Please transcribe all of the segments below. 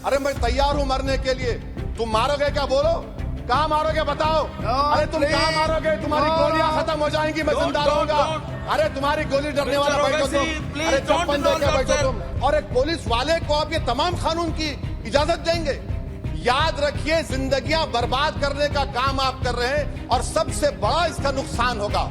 अरे मैं तैयार हूं मरने के लिए। तुम मारोगे क्या? बोलो, कहां मारोगे बताओ। अरे तुम कहां मारोगे? तुम्हारी गोलियां खत्म हो जाएंगी, मैं जिंदा रहूंगा। अरे तुम्हारी गोली डरने वाला बैठो तुम। अरे चप्पन देके बैठो तुम। और एक पुलिस वाले को आप ये तमाम कानून की इजाजत देंगे? याद रखिए, जिंदगियां बर्बाद करने का काम आप कर रहे हैं और सबसे बड़ा इसका नुकसान होगा।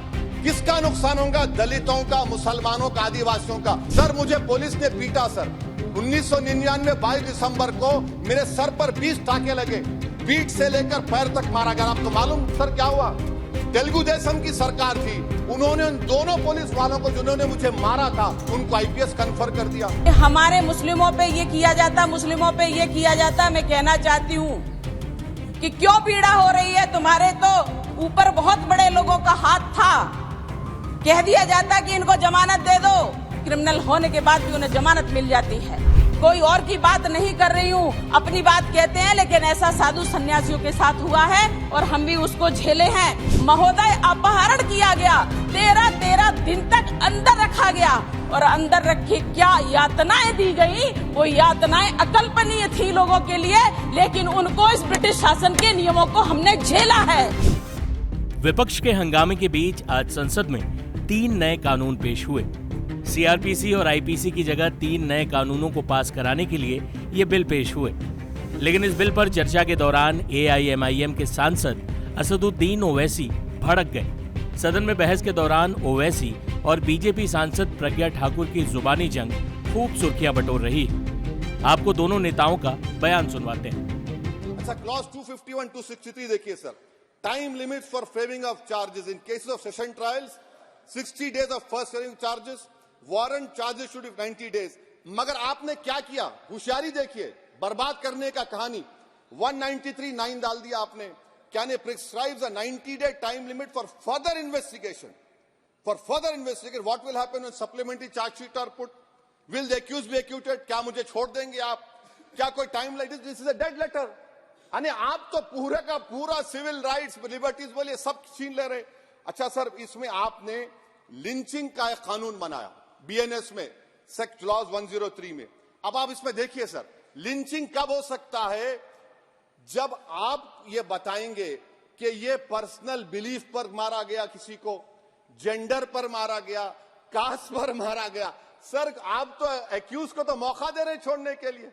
किसका नुकसान होगा? दलितों का, मुसलमानों का, आदिवासियों का। सर मुझे पुलिस ने पीटा सर 1999 22 दिसंबर को मेरे सर पर 20 टाके लगे, पीठ से लेकर पैर तक मारा गया। आपको मालूम सर क्या हुआ? तेलुगु देशम की सरकार थी, उन्होंने उन दोनों पुलिस वालों को जिन्होंने मुझे मारा था उनको आईपीएस कन्फर कर दिया। हमारे मुस्लिमों पे ये किया जाता, मुस्लिमों पे ये किया जाता। मैं कहना चाहती हूँ कि क्यों पीड़ा हो रही है? तुम्हारे तो ऊपर बहुत बड़े लोगों का हाथ था। कह दिया जाता कि इनको जमानत दे दो, क्रिमिनल होने के बाद भी उन्हें जमानत मिल जाती है। कोई और की बात नहीं कर रही हूँ, अपनी बात कहते हैं, लेकिन ऐसा साधु सन्यासियों के साथ हुआ है और हम भी उसको झेले हैं। महोदय, अपहरण किया गया, 13 दिन तक अंदर रखा गया और अंदर रखी क्या यातनाएं दी गई, वो यातनाएं अकल्पनीय थी लोगों के लिए, लेकिन उनको इस ब्रिटिश शासन के नियमों को हमने झेला है। विपक्ष के हंगामे के बीच आज संसद में 3 नए कानून पेश हुए। सीआरपीसी और आईपीसी की जगह 3 नए कानूनों को पास कराने के लिए ये बिल पेश हुए, लेकिन इस बिल पर चर्चा के दौरान एआईएमआईएम के सांसद असदुद्दीन ओवैसी भड़क गए। सदन में बहस के दौरान ओवैसी और बीजेपी सांसद प्रज्ञा ठाकुर की जुबानी जंग खूब सुर्खियां बटोर रही है। आपको दोनों नेताओं का बयान सुनवाते हैं। अच्छा, क्लॉज 251 263 देखिए sir. Time limits for framing of charges in cases of session trials, 60 days of first hearing charges, warrant charges should be 90 days। मगर आपने क्या किया? होशियारी देखिए, बर्बाद करने का कहानी। 193(9) डाल दिया आपने। क्या ने prescribes a 90-day time limit for further investigation. For further investigation what will happen when supplementary chargesheet are put? Will the accused be acquitted? क्या मुझे छोड़ देंगे आप? क्या कोई time like this is a dead letter. यानी आप तो पूरे का पूरा सिविल राइट्स, लिबर्टीज बोलिए सब छीन ले रहे। अच्छा सर, इसमें आपने लिंचिंग का एक कानून बनाया बीएनएस में, सेक्ट क्लॉज 103 में। अब आप इसमें देखिए सर, लिंचिंग कब हो सकता है? जब आप ये बताएंगे कि ये पर्सनल बिलीफ पर मारा गया, किसी को जेंडर पर मारा गया, कास्ट पर मारा गया। सर आप तो एक्यूज को तो मौका दे रहे छोड़ने के लिए,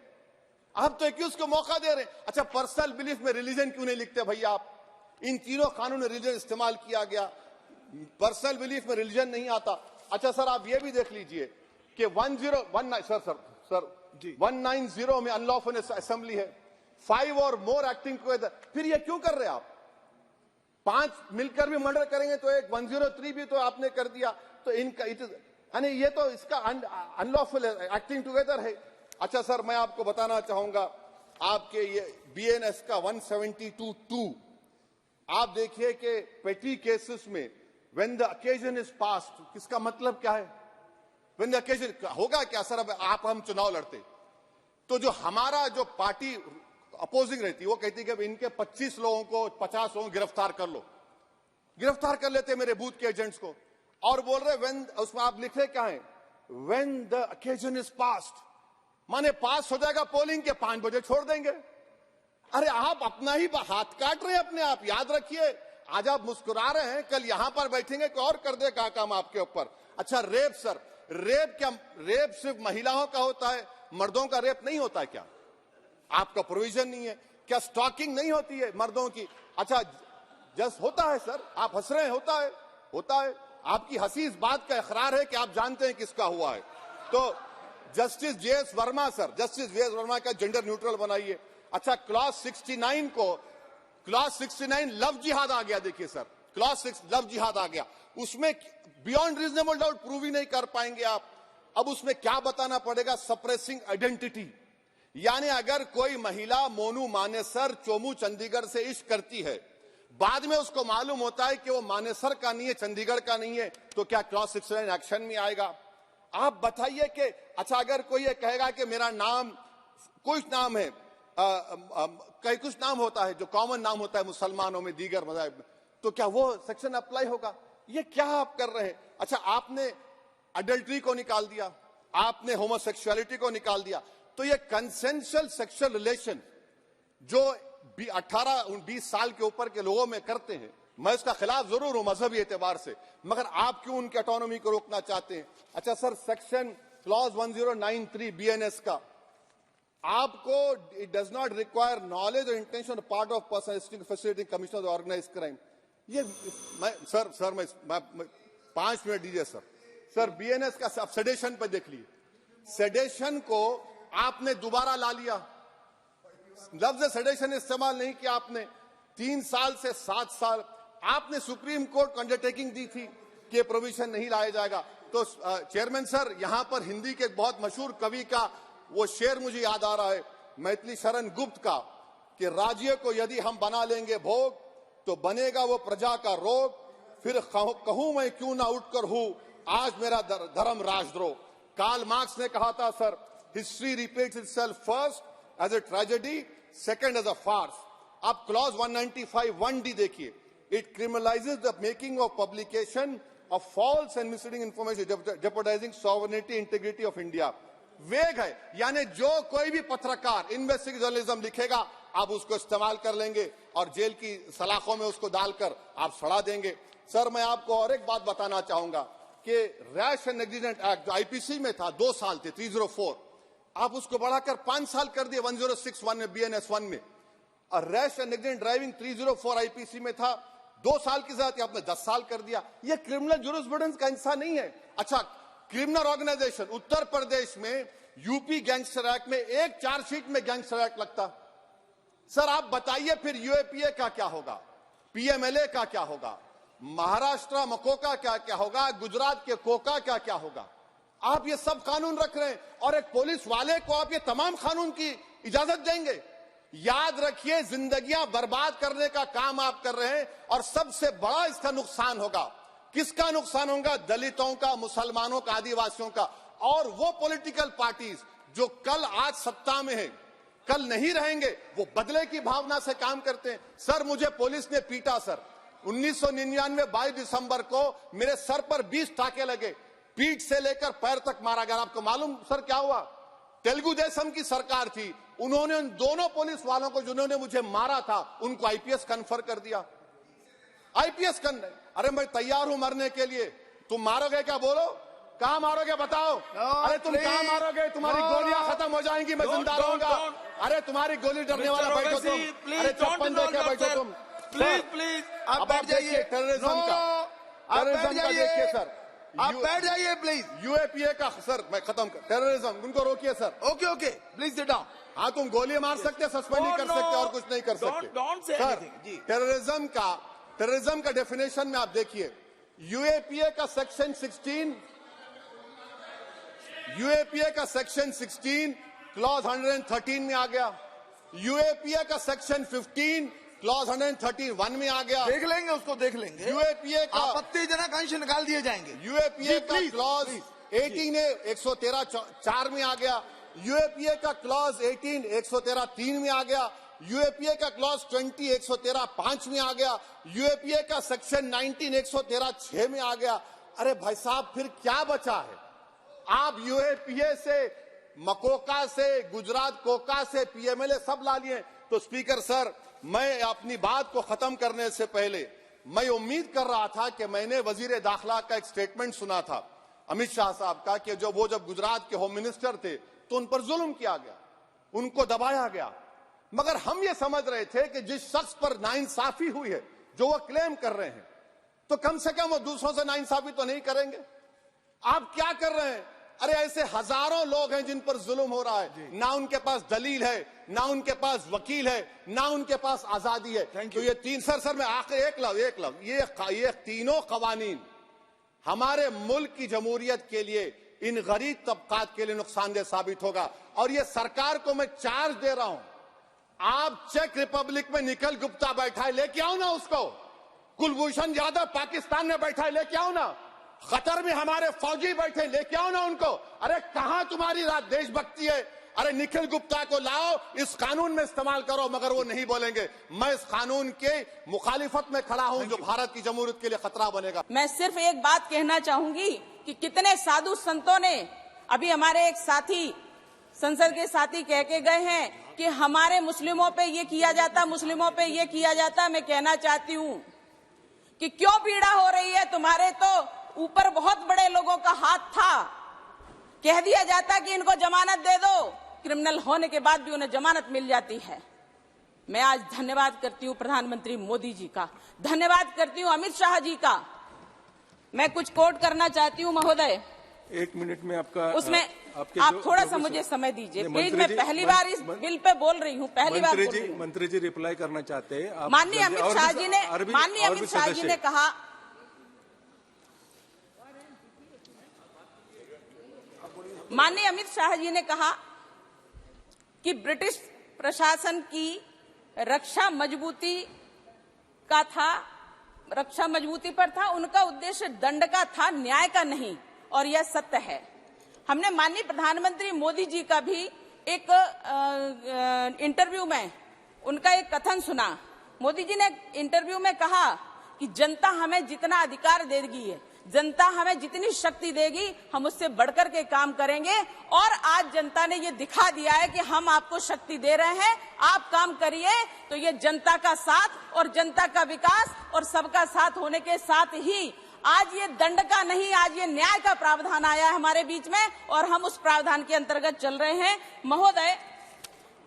आप तो एक्यूज को मौका दे रहे। अच्छा, पर्सनल बिलीफ में रिलीजन क्यों नहीं लिखते भैया आप? इन तीनों कानून में रिलीजन इस्तेमाल किया गया, पर्सनल बिलीफ में रिलीजन नहीं आता। अच्छा सर, आप ये भी देख लीजिए कि 190 में अनलॉफुल असेंबली है, 5 और मोर एक्टिंग टुगेदर। फिर ये क्यों कर रहे आप? 5 मिलकर भी मर्डर करेंगे तो एक 103 भी तो आपने कर दिया। तो इनका यानी ये तो इसका अनलॉफुल एक्टिंग टुगेदर है। अच्छा सर, मैं आपको बताना चाहूंगा, आपके ये बीएनएस का 172(2) आप देखिए कि पेटी केसेस में when the occasion is past, किसका मतलब क्या है? when the occasion होगा क्या सर? अब आप हम चुनाव लड़ते तो जो हमारा जो पार्टी अपोजिंग रहती है वो कहती है कि इनके 25 लोगों को 50 लोगों को गिरफ्तार कर लो, गिरफ्तार कर लेते मेरे बूथ के एजेंट्स को, और बोल रहे when, उसमें आप लिख रहे क्या है? when the occasion is past, माने पास हो जाएगा पोलिंग के 5 बजे छोड़ देंगे। अरे आप अपना ही हाथ काट रहे हैं अपने आप। याद रखिए, आज आप मुस्कुरा रहे हैं, कल यहां पर बैठेंगे कोई और कर देगा काम आपके ऊपर। अच्छा, रेप सर, रेप क्या? रेप सिर्फ महिलाओं का होता है, मर्दों का रेप नहीं होता क्या? आपका प्रोविजन नहीं है क्या? स्टॉकिंग नहीं होती है मर्दों की? अच्छा, जस्ट होता है सर, आप हंस रहे हैं, होता है, होता है। आपकी हंसी इस बात का इकरार है कि आप जानते हैं किसका हुआ है। तो justice JS Verma sir, justice JS Verma का जेंडर न्यूट्रल बनाइए। अच्छा, क्लॉज 69 को, क्लॉज 69 लव जिहाद आ गया। देखिए सर, क्लॉज 6 लव जिहाद आ गया, उसमें बियॉन्ड रीजनेबल डाउट प्रूव ही नहीं कर पाएंगे आप। अब उसमें क्या बताना पड़ेगा? Suppressing identity. यानी अगर कोई महिला मोनू मानेसर चोमू चंडीगढ़ से इश्क करती है, बाद में उसको मालूम होता है कि वो मानेसर का नहीं है, चंडीगढ़ का नहीं है, तो क्या क्लॉज 69 एक्शन में आएगा? आप बताइए कि अच्छा, अगर कोई ये कहेगा कि मेरा नाम कुछ नाम है, कई कुछ नाम होता है जो कॉमन नाम होता है मुसलमानों में, दीगर मज़ाहिब में, तो क्या वो सेक्शन अप्लाई होगा? ये क्या आप कर रहे हैं? अच्छा, आपने अडल्ट्री को निकाल दिया, आपने होमोसेक्सुअलिटी को निकाल दिया, तो ये कंसेंशुअल सेक्सुअल रिलेशन जो 18-20 साल के ऊपर के लोगों में करते हैं, मैं इसका खिलाफ जरूर हूं मजहबी एतबार से, मगर आप क्यों उनकी ऑटोनॉमी को रोकना चाहते हैं? अच्छा सर, सेक्शन क्लॉज 1093 बीएनएस का, आपको it does not require knowledge और intention part of person facility commission of organize crime. ये मैं 5 मिनट दीजिए सर। बीएनएस का आप सेडेशन पर देख लीजिए, सेडेशन को आपने दोबारा ला लिया, लफ्ज सेडेशन इस्तेमाल नहीं किया आपने। 3 साल से 7 साल आपने सुप्रीम कोर्ट को अंडरटेकिंग दी थी कि ये प्रोविजन नहीं लाया जाएगा। तो चेयरमैन सर, यहां पर हिंदी के एक बहुत मशहूर कवि का वो शेर मुझे याद आ रहा है, मैथिली शरण गुप्त का, कि राज्य को यदि हम बना लेंगे भोग तो बनेगा वो प्रजा का रोग, फिर कहूं मैं क्यों ना उठकर हूं आज मेरा धर्म राजद्रोह। कार्ल मार्क्स ने कहा था sir, history repeats itself first as a tragedy, second as a farce. आप क्लॉज 195 1D देखिए, it criminalises the making of publication of false and misleading information jeopardising sovereignty integrity of India. Vague है, यानी जो कोई भी पत्रकार investigative journalism लिखेगा आप उसको इस्तेमाल कर लेंगे और जेल की सलाखों में उसको डालकर आप सड़ा देंगे। सर, मैं आपको और एक बात बताना चाहूंगा कि रैश एंड नेग्लिजेंट एक्ट जो आईपीसी में था 2 साल थे 304, आप उसको बढ़ाकर 5 साल कर दिए 1061 में बीएनएस 1 में। और rash and negligent driving 304 IPC में था 2 साल की सजा, आपने 10 साल कर दिया। यह क्रिमिनल जुरिस्प्रूडेंस का हिस्सा नहीं है। अच्छा, क्रिमिनल ऑर्गेनाइजेशन उत्तर प्रदेश में यूपी गैंगस्टर एक्ट में एक चार्जशीट में गैंगस्टर एक्ट लगता। सर आप बताइए फिर यूएपीए का क्या होगा, पीएमएलए का क्या होगा, महाराष्ट्र मकोका का क्या होगा, गुजरात के कोका का क्या होगा? आप ये सब कानून रख रहे हैं और एक पुलिस वाले को आप ये तमाम कानून की इजाजत देंगे? याद रखिए, जिंदगियां बर्बाद करने का काम आप कर रहे हैं और सबसे बड़ा इसका नुकसान होगा। किसका नुकसान होगा? दलितों का, मुसलमानों का, आदिवासियों का। और वो पॉलिटिकल पार्टीज जो कल आज सत्ता में है, कल नहीं रहेंगे, वो बदले की भावना से काम करते हैं। सर मुझे पुलिस ने पीटा सर 1999 22 दिसंबर को मेरे सर पर 20 टाके लगे, पीठ से लेकर पैर तक मारा गया। आपको मालूम सर क्या हुआ? तेलुगु देशम की सरकार थी, उन्होंने उन दोनों पुलिस वालों को जिन्होंने मुझे मारा था उनको आईपीएस कन्फर कर दिया। आईपीएस अरे मैं तैयार हूं मरने के लिए। तुम मारोगे क्या? बोलो, कहां मारोगे बताओ? अरे तुम कहां मारोगे? तुम्हारी गोलियां खत्म हो जाएंगी, मैं जिंदा रहूंगा। अरे तुम्हारी गोली डरने वाला बैठो तुम, अरे चप्पन देके बैठो तुम। प्लीज आप बैठ जाइए। टेररिज्म का देखिए सर, आप बैठ जाइए प्लीज। यूएपीए का सर मैं खत्म कर, टेररिज्म उनको रोकिए sir. Okay please sit down. हाँ तुम गोली मार सकते, सस्पेंड नहीं कर सकते और कुछ नहीं कर सकते सर। टेररिज्म का डेफिनेशन में आप देखिए, यूएपीए का सेक्शन 16 क्लॉज 113 में आ गया। यूएपीए का सेक्शन 15 क्लॉज 131 में आ गया। देख लेंगे उसको, देख लेंगे। यूएपीए का आपत्तिजनक अंश निकाल दिए जाएंगे। यूएपीए का क्लॉज 18 113 4 में आ गया। यूएपीए का क्लॉज 18 113 3 में आ गया। यूएपीए का क्लॉज 20 113 5 में आ गया। यूएपीए का सेक्शन 19 113 6 में आ गया। अरे भाई साहब फिर क्या बचा है? आप यूएपीए से, मकोका से, गुजरात कोका से पीएमएलए सब ला लिए। तो स्पीकर सर, मैं अपनी बात को खत्म करने से पहले मैं उम्मीद कर रहा था कि मैंने वजीर दाखिला का एक स्टेटमेंट सुना था अमित शाह साहब का कि जब गुजरात के होम मिनिस्टर थे तो उन पर जुल्म किया गया, उनको दबाया गया। मगर हम ये समझ रहे थे कि जिस शख्स पर नाइंसाफी हुई है, जो वो क्लेम कर रहे हैं, तो कम से कम वो दूसरों से नाइंसाफी तो नहीं करेंगे। आप क्या कर रहे हैं? अरे ऐसे हजारों लोग हैं जिन पर जुल्म हो रहा है, ना उनके पास दलील है, ना उनके पास वकील है, ना उनके पास आजादी है। तो ये तीन सर मैं आखिर एक लव ये तीनों कवानीन हमारे मुल्क की जमहूरियत के लिए, इन गरीब तबकात के लिए नुकसानदेह साबित होगा। और ये सरकार को मैं चार्ज दे रहा हूं, आप चेक रिपब्लिक में निखिल गुप्ता बैठा है, लेके आओ ना उसको। कुलभूषण यादव पाकिस्तान में बैठा है, लेके आओ ना। कतर में हमारे फौजी बैठे, लेके आओ ना उनको। अरे कहां तुम्हारी देशभक्ति है? अरे निखिल गुप्ता को लाओ, इस कानून में इस्तेमाल करो। मगर वो नहीं बोलेंगे। मैं इस कानून के मुखालिफत में खड़ा हूं जो भारत की जमहूरियत के लिए खतरा बनेगा। मैं सिर्फ एक बात कहना चाहूंगी कि कितने साधु संतों ने, अभी हमारे एक साथी संसद के साथी कह के गए हैं कि हमारे मुस्लिमों पे ये किया जाता, मुस्लिमों पे ये किया जाता। मैं कहना चाहती हूँ कि क्यों पीड़ा हो रही है? तुम्हारे तो ऊपर बहुत बड़े लोगों का हाथ था। कह दिया जाता कि इनको जमानत दे दो, क्रिमिनल होने के बाद भी उन्हें जमानत मिल जाती है। मैं आज धन्यवाद करती हूँ प्रधानमंत्री मोदी जी का, धन्यवाद करती हूँ अमित शाह जी का। मैं कुछ कोट करना चाहती हूँ महोदय। 1 मिनट में आपका उसमें आपके आप थोड़ा सा मुझे समय दीजिए प्लीज। मैं पहली बार इस बिल पे बोल रही हूँ, पहली बार बोल रही हूँ। मंत्री जी रिप्लाई करना चाहते हैं। माननीय अमित शाह जी ने कहा, माननीय अमित शाह जी ने कहा कि ब्रिटिश प्रशासन की रक्षा मजबूती पर था, उनका उद्देश्य दंड का था, न्याय का नहीं, और यह सत्य है। हमने माननीय प्रधानमंत्री मोदी जी का भी एक इंटरव्यू में उनका एक कथन सुना। मोदी जी ने इंटरव्यू में कहा कि जनता हमें जितना अधिकार देगी, जनता हमें जितनी शक्ति देगी, हम उससे बढ़कर के काम करेंगे। और आज जनता ने ये दिखा दिया है कि हम आपको शक्ति दे रहे हैं, आप काम करिए। तो ये जनता का साथ और जनता का विकास और सबका साथ होने के साथ ही आज ये दंड का नहीं, आज ये न्याय का प्रावधान आया है हमारे बीच में, और हम उस प्रावधान के अंतर्गत चल रहे हैं। महोदय,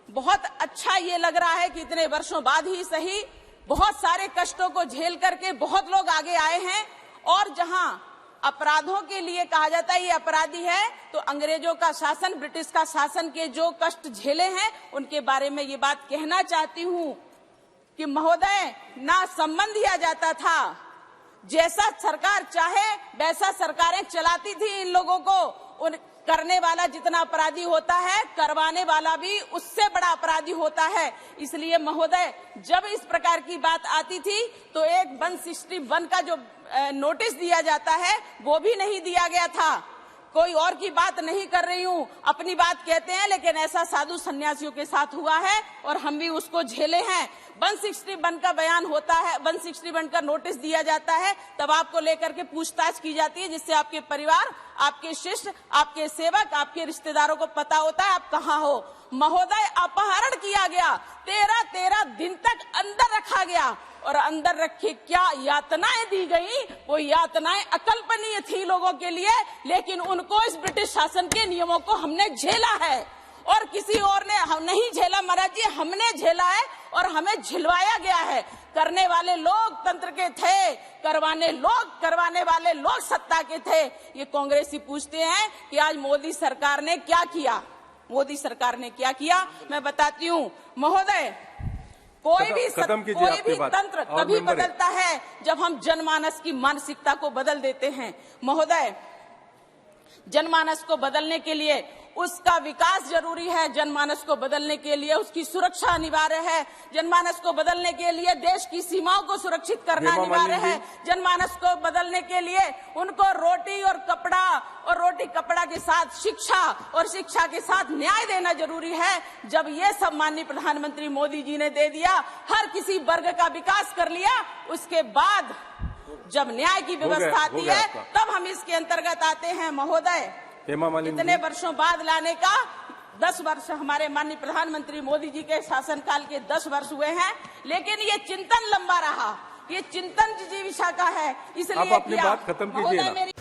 बहुत अच्छा ये लग रहा है कि इतने वर्षों बाद ही सही, बहुत सारे कष्टों को झेल करके बहुत लोग आगे आए हैं। और जहां अपराधों के लिए कहा जाता है ये अपराधी है, तो अंग्रेजों का शासन, ब्रिटिश का शासन के जो कष्ट झेले हैं उनके बारे में ये बात कहना चाहती हूं कि महोदय, ना सम्मान दिया जाता था, जैसा सरकार चाहे वैसा सरकारें चलाती थी इन लोगों को। उन करने वाला जितना अपराधी होता है, करवाने वाला भी उससे बड़ा अपराधी होता है। इसलिए महोदय, जब इस प्रकार की बात आती थी तो एक 161 का जो नोटिस दिया जाता है वो भी नहीं दिया गया था। कोई और की बात नहीं कर रही हूँ, अपनी बात कहते हैं, लेकिन ऐसा साधु सन्यासियों के साथ हुआ है और हम भी उसको झेले हैं। 161 का बयान होता है, 161 का नोटिस दिया जाता है, तब आपको लेकर के पूछताछ की जाती है, जिससे आपके परिवार, आपके शिष्य, आपके सेवक, आपके रिश्तेदारों को पता होता है आप कहाँ हो। महोदय, अपहरण किया गया, 13 दिन तक अंदर रखा गया, और अंदर रखे क्या यातनाएं दी गई, वो यातनाएं अकल्पनीय थी लोगों के लिए, लेकिन उनको इस ब्रिटिश शासन के नियमों को हमने झेला है और किसी और ने नहीं झेला। महाराज जी, हमने झेला है और हमें झिलवाया गया है। करने वाले लोग तंत्र के थे, करवाने वाले लोग सत्ता के थे। ये कांग्रेसी पूछते हैं कि आज मोदी सरकार ने क्या किया, मोदी सरकार ने क्या किया। मैं बताती हूँ महोदय, कोई भी तंत्र तभी बदलता है जब हम जनमानस की मानसिकता को बदल देते हैं। महोदय, जनमानस को बदलने के लिए उसका विकास जरूरी है, जनमानस को बदलने के लिए उसकी सुरक्षा अनिवार्य है, जनमानस को बदलने के लिए देश की सीमाओं को सुरक्षित करना अनिवार्य है, जनमानस को बदलने के लिए उनको रोटी और कपड़ा, और रोटी कपड़ा के साथ शिक्षा, और शिक्षा के साथ न्याय देना जरूरी है। जब ये सब माननीय प्रधानमंत्री मोदी जी ने दे दिया, हर किसी वर्ग का विकास कर लिया, उसके बाद जब न्याय की व्यवस्था आती है तब हम इसके अंतर्गत आते हैं। महोदय, इतने वर्षों बाद लाने का 10 वर्ष हमारे माननीय प्रधानमंत्री मोदी जी के शासनकाल के 10 वर्ष हुए हैं, लेकिन ये चिंतन लंबा रहा, ये चिंतन जिजीविषा का है, इसलिए आप अपनी बात खत्म कीजिए ना।